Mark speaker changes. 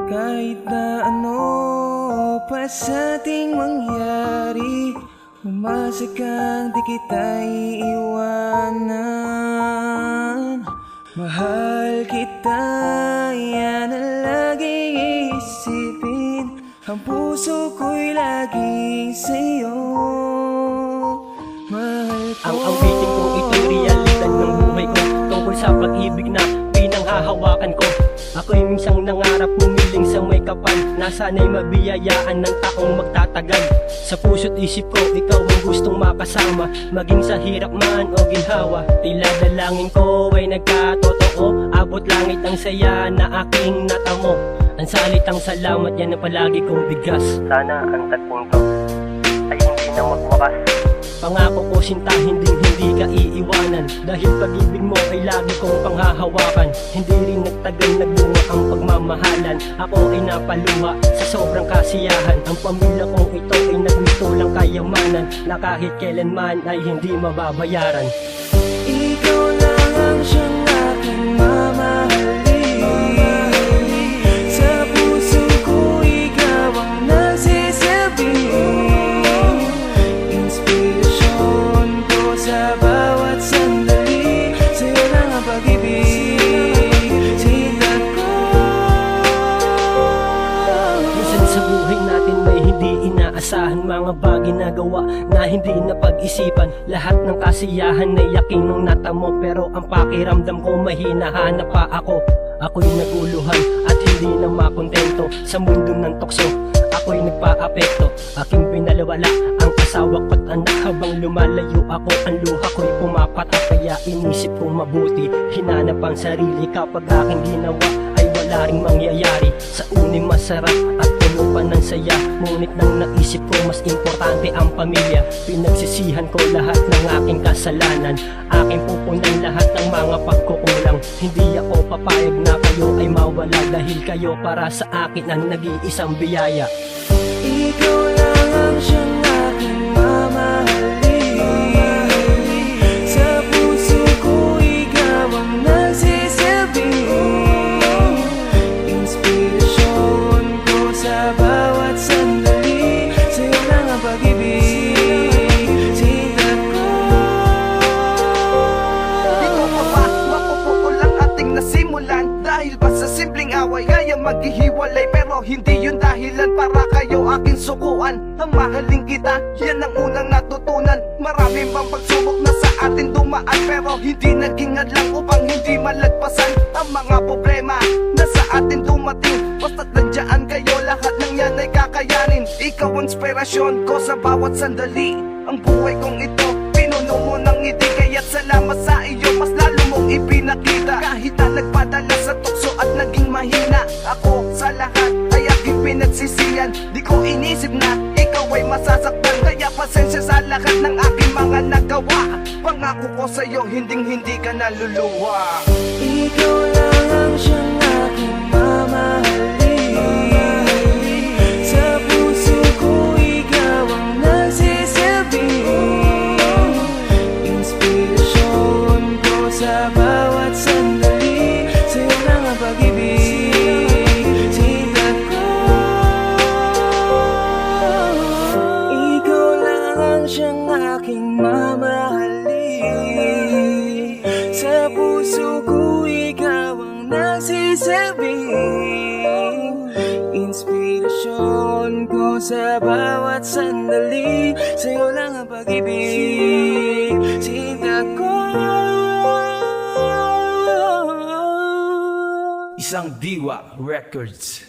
Speaker 1: Kahit na ano pa sa ating mangyari, umasa kang di kita iiwanan. Mahal kita, yan ang laging isipin. Ang puso ko'y laging sa'yo. Mahal ko.
Speaker 2: Ang awitin kong ito'y realidad ng buhay ko, tungkol sa pag-ibig na pinanghahawakan ko. Ako'y minsang nangarap, pumiling sa may kapal, na sana'y mabiyayaan ng taong magtatagal. Sa puso't isip ko, ikaw ang gustong makasama, maging sa hirap man o ginhawa. Tila dalangin ko ay nagkatotoo, abot langit ang saya na aking natamo. Ang salitang salamat, yan ang palagi kong bigas. Sana ang tatlong to ay hindi na magwakas. Pangako ko sinta, hindi ka iiwanan, dahil pag-ibig mo ay lagi kong panghahawakan. Hindi rin nagtagal nagbunga ang pagmamahalan, ako ay napaluha sa sobrang kasiyahan. Ang pamilya kong ito ay nagmito lang kayamanan, na kahit kailanman ay hindi mababayaran.
Speaker 1: Ikaw lang ang siyang aking mamahalin. Sa puso ko ikaw ang nagsisilbi. Inspirasyon ko sa bawat sandali, sa'yo lang ang pag-ibig, sikat ko.
Speaker 2: Minsan sa buhay natin may hindi inaasahan, mga bagay na gawa na hindi napag-isipan. Lahat ng kasiyahan ay yaking nung natamo, pero ang pakiramdam ko mahinahanap pa ako. Ako'y naguluhan at hindi na makontento sa mundo ng tukso. Ako'y nagpa-apekto, aking pinalawala ang asawa ko't anak. Habang lumalayo ako, ang luha ko'y pumapatak. Kaya inisip kong mabuti, hinanap ang sarili. Kapag aking ginawa ay wala ring mangyayari. Sa uning masarap at puno pa ng saya, ngunit nang naisip ko mas importante ang pamilya. Pinagsisihan ko lahat ng aking kasalanan, aking pupunan lahat ng mga pagkukulang. Hindi ako papayag na kayo ay mawala, dahil kayo para sa akin ang nag-iisang biyaya.
Speaker 1: Ikaw lang ang siyang aking mamahalin. Sa puso ko ikaw ang nagsisilbi. Inspirasyon ko sa bawat sandali, sa'yo lang ang pag-ibig, sikat ko.
Speaker 3: Ito pa ba, mapuputol ang ating nasimulan, dahil ba sa simpleng away kaya maghihiwalay? Pero hindi yun dahilan para kayo aking sukuan. Ang mahaling kita, yan ang unang natutunan. Maraming bang pagsubok na sa atin dumaan, pero hindi naging hadlang upang hindi malagpasan ang mga problema na sa atin dumating. Basta't nandiyan kayo, lahat ng yan ay kakayanin. Ikaw ang inspirasyon ko sa bawat sandali. Ang buhay kong ito, pinuno mo ng ngiti. Kaya't salamat sa iyo, mas lalo mong ipinakita. Kahit na nagpadala sa tukso at naging mahina, ako sa lahat ay aking pinagsisiyan. Di ko inisip na ikaw ay masasaktan, kaya pasensya sa lahat ng aking mga nagawa. Pangako ko sa'yo, hindi ka naluluwa.
Speaker 1: Ikaw lang ang siyang aking mamahalin. Sa puso ko ikaw ang nagsisilbi. Inspirasyon ko sa bawat sandali, sa'yo lang ang pag-ibig, sikat ko. Ikaw lang ang siyang aking mamahalin. Sa puso ko ikaw ang nagsisilbi. Inspirasyon ko sa bawat sandali, sa'yo lang ang pag-ibig, sikat ko.
Speaker 4: Isang Diwa Records.